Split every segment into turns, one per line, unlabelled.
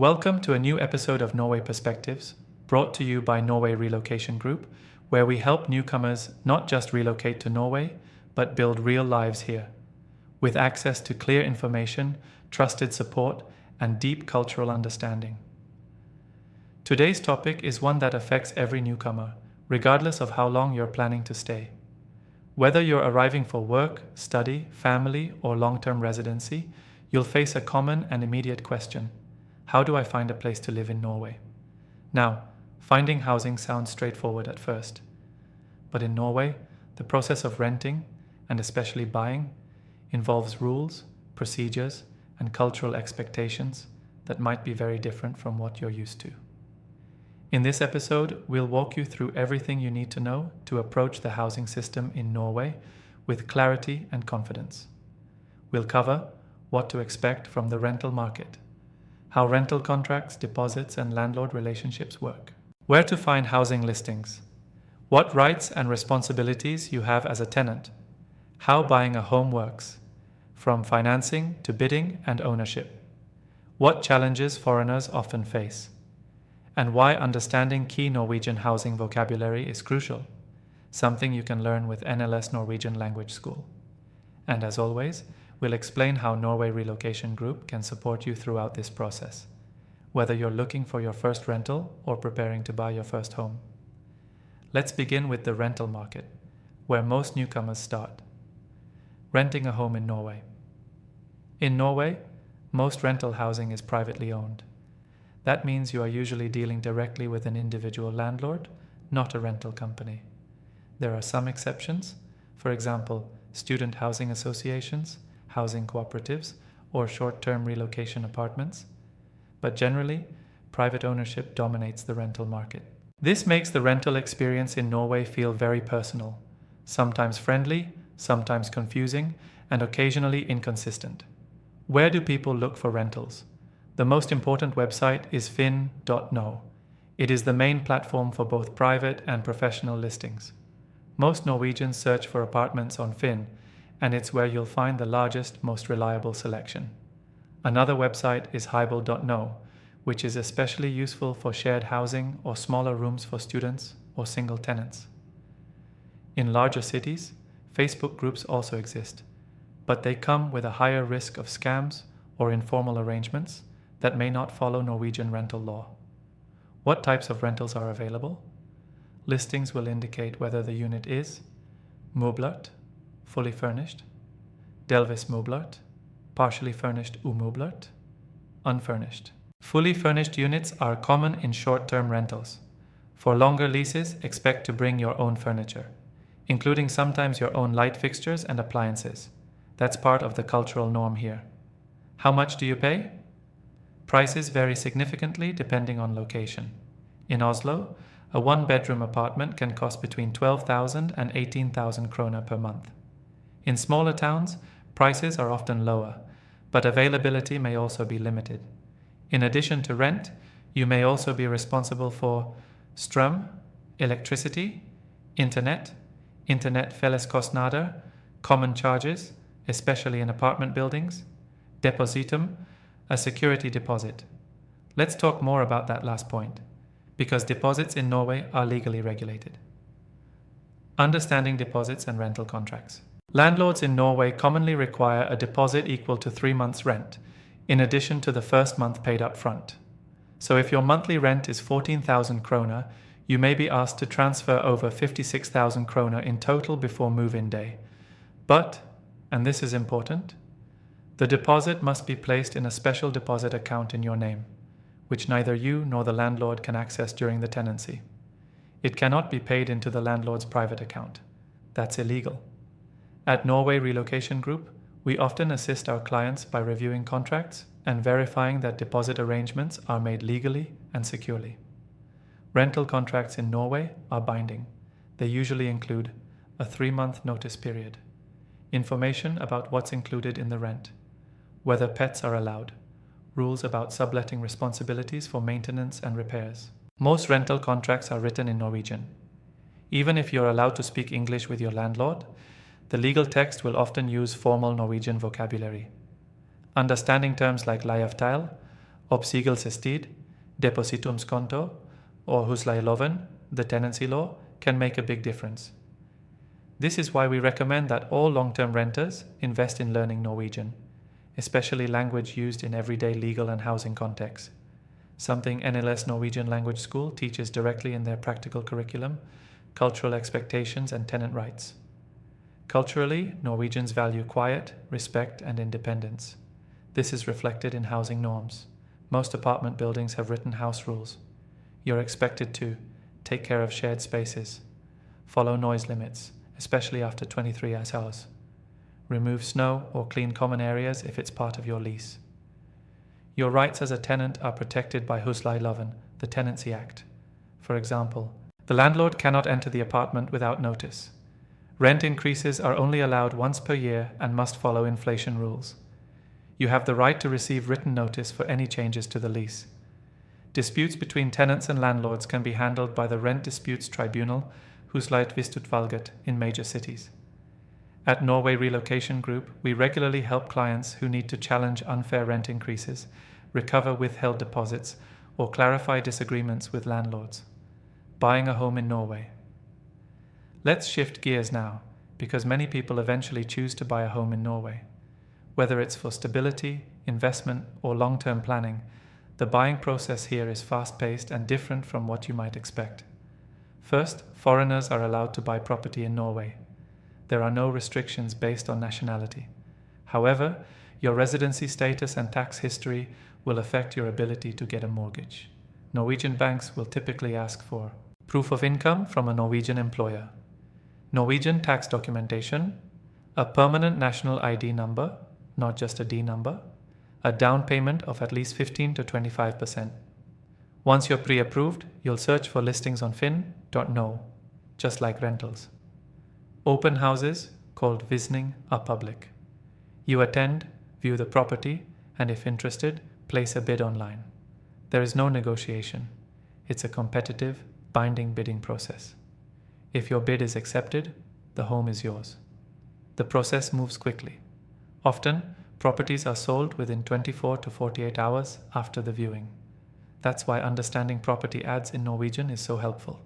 Welcome to a new episode of Norway Perspectives, brought to you by Norway Relocation Group, where we help newcomers not just relocate to Norway, but build real lives here, with access to clear information, trusted support, and deep cultural understanding. Today's topic is one that affects every newcomer, regardless of how long you're planning to stay. Whether you're arriving for work, study, family, or long-term residency, you'll face a common and immediate question: how do I find a place to live in Norway? Now, finding housing sounds straightforward at first. But in Norway, the process of renting, and especially buying, involves rules, procedures, and cultural expectations that might be very different from what you're used to. In this episode, we'll walk you through everything you need to know to approach the housing system in Norway with clarity and confidence. We'll cover what to expect from the rental market, how rental contracts, deposits, and landlord relationships work, where to find housing listings, what rights and responsibilities you have as a tenant, how buying a home works, from financing to bidding and ownership, what challenges foreigners often face, and why understanding key Norwegian housing vocabulary is crucial, something you can learn with NLS Norwegian Language School. And as always, we'll explain how Norway Relocation Group can support you throughout this process, whether you're looking for your first rental or preparing to buy your first home. Let's begin with the rental market, where most newcomers start. Renting a home in Norway. In Norway, most rental housing is privately owned. That means you are usually dealing directly with an individual landlord, not a rental company. There are some exceptions, for example, student housing associations, housing cooperatives, or short-term relocation apartments. But generally, private ownership dominates the rental market. This makes the rental experience in Norway feel very personal, sometimes friendly, sometimes confusing, and occasionally inconsistent. Where do people look for rentals? The most important website is finn.no. It is the main platform for both private and professional listings. Most Norwegians search for apartments on Finn, and it's where you'll find the largest, most reliable selection. Another website is hybel.no, which is especially useful for shared housing or smaller rooms for students or single tenants. In larger cities, Facebook groups also exist, but they come with a higher risk of scams or informal arrangements that may not follow Norwegian rental law. What types of rentals are available? Listings will indicate whether the unit is moblert, fully furnished, delvis moblert, partially furnished umoblert, unfurnished. Fully furnished units are common in short-term rentals. For longer leases, expect to bring your own furniture, including sometimes your own light fixtures and appliances. That's part of the cultural norm here. How much do you pay? Prices vary significantly depending on location. In Oslo, a one-bedroom apartment can cost between 12,000 and 18,000 kroner per month. In smaller towns, prices are often lower, but availability may also be limited. In addition to rent, you may also be responsible for strøm, electricity, internet felleskostnader, common charges, especially in apartment buildings, depositum, a security deposit. Let's talk more about that last point, because deposits in Norway are legally regulated. Understanding deposits and rental contracts. Landlords in Norway commonly require a deposit equal to 3 months' rent, in addition to the first month paid up front. So if your monthly rent is 14,000 kroner, you may be asked to transfer over 56,000 kroner in total before move-in day. But, and this is important, the deposit must be placed in a special deposit account in your name, which neither you nor the landlord can access during the tenancy. It cannot be paid into the landlord's private account. That's illegal. At Norway Relocation Group, we often assist our clients by reviewing contracts and verifying that deposit arrangements are made legally and securely. Rental contracts in Norway are binding. They usually include a 3-month notice period, information about what's included in the rent, whether pets are allowed, rules about subletting responsibilities for maintenance and repairs. Most rental contracts are written in Norwegian. Even if you're allowed to speak English with your landlord, the legal text will often use formal Norwegian vocabulary. Understanding terms like leieavtale, Oppsigelsestid, depositumskonto, or husleieloven, the tenancy law, can make a big difference. This is why we recommend that all long-term renters invest in learning Norwegian, especially language used in everyday legal and housing contexts, something NLS Norwegian Language School teaches directly in their practical curriculum, cultural expectations and tenant rights. Culturally, Norwegians value quiet, respect and independence. This is reflected in housing norms. Most apartment buildings have written house rules. You're expected to take care of shared spaces, follow noise limits, especially after 23 hours, remove snow or clean common areas if it's part of your lease. Your rights as a tenant are protected by husleieloven, the Tenancy Act. For example, the landlord cannot enter the apartment without notice. Rent increases are only allowed once per year and must follow inflation rules. You have the right to receive written notice for any changes to the lease. Disputes between tenants and landlords can be handled by the Rent Disputes Tribunal, Husleietvistutvalget, in major cities. At Norway Relocation Group, we regularly help clients who need to challenge unfair rent increases, recover withheld deposits, or clarify disagreements with landlords. Buying a home in Norway. Let's shift gears now, because many people eventually choose to buy a home in Norway. Whether it's for stability, investment, or long-term planning, the buying process here is fast-paced and different from what you might expect. First, foreigners are allowed to buy property in Norway. There are no restrictions based on nationality. However, your residency status and tax history will affect your ability to get a mortgage. Norwegian banks will typically ask for proof of income from a Norwegian employer, Norwegian tax documentation, a permanent national ID number, not just a D number, a down payment of at least 15 to 25%. Once you're pre-approved, you'll search for listings on Finn.no, just like rentals. Open houses, called visning, are public. You attend, view the property, and if interested, place a bid online. There is no negotiation. It's a competitive, binding bidding process. If your bid is accepted, the home is yours. The process moves quickly. Often, properties are sold within 24 to 48 hours after the viewing. That's why understanding property ads in Norwegian is so helpful.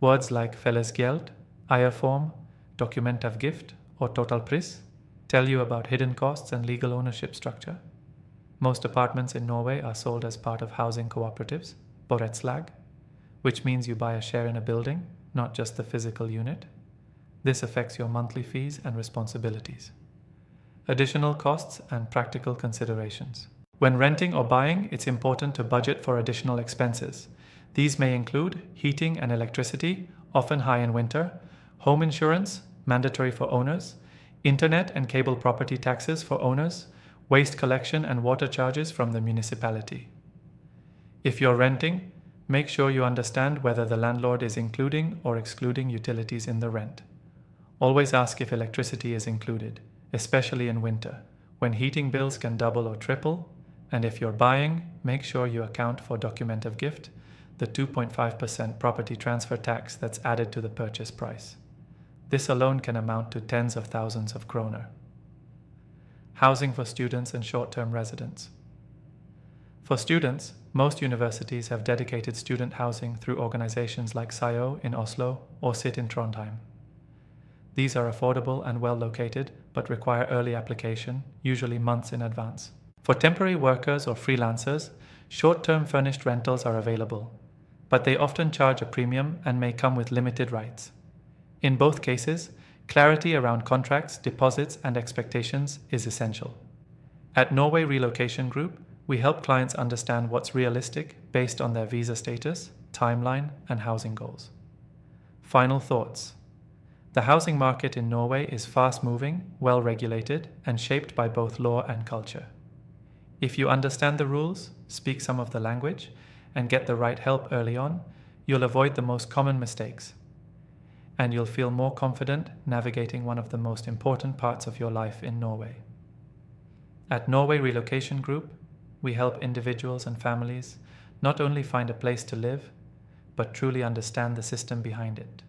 Words like fellesgjeld, eierform, dokumentavgift, or totalpris tell you about hidden costs and legal ownership structure. Most apartments in Norway are sold as part of housing cooperatives, borettslag, which means you buy a share in a building, not just the physical unit. This affects your monthly fees and responsibilities. Additional costs and practical considerations. When renting or buying, it's important to budget for additional expenses. These may include heating and electricity, often high in winter, home insurance, mandatory for owners, internet and cable property taxes for owners, waste collection and water charges from the municipality. If you're renting, make sure you understand whether the landlord is including or excluding utilities in the rent. Always ask if electricity is included, especially in winter, when heating bills can double or triple, and if you're buying, make sure you account for dokumentavgift, the 2.5% property transfer tax that's added to the purchase price. This alone can amount to tens of thousands of kroner. Housing for students and short-term residents. For students, most universities have dedicated student housing through organizations like SIO in Oslo or SIT in Trondheim. These are affordable and well located, but require early application, usually months in advance. For temporary workers or freelancers, short-term furnished rentals are available, but they often charge a premium and may come with limited rights. In both cases, clarity around contracts, deposits, and expectations is essential. At Norway Relocation Group, we help clients understand what's realistic based on their visa status, timeline, and housing goals. Final thoughts. The housing market in Norway is fast-moving, well-regulated, and shaped by both law and culture. If you understand the rules, speak some of the language, and get the right help early on, you'll avoid the most common mistakes. And you'll feel more confident navigating one of the most important parts of your life in Norway. At Norway Relocation Group, we help individuals and families not only find a place to live, but truly understand the system behind it.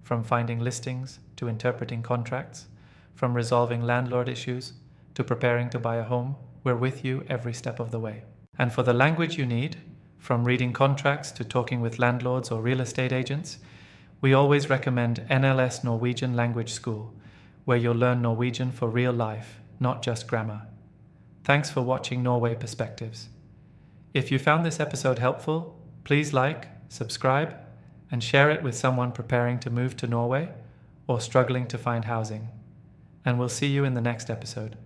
From finding listings to interpreting contracts, from resolving landlord issues to preparing to buy a home, we're with you every step of the way. And for the language you need, from reading contracts to talking with landlords or real estate agents, we always recommend NLS Norwegian Language School, where you'll learn Norwegian for real life, not just grammar. Thanks for watching Norway Perspectives. If you found this episode helpful, please like, subscribe, and share it with someone preparing to move to Norway or struggling to find housing. And we'll see you in the next episode.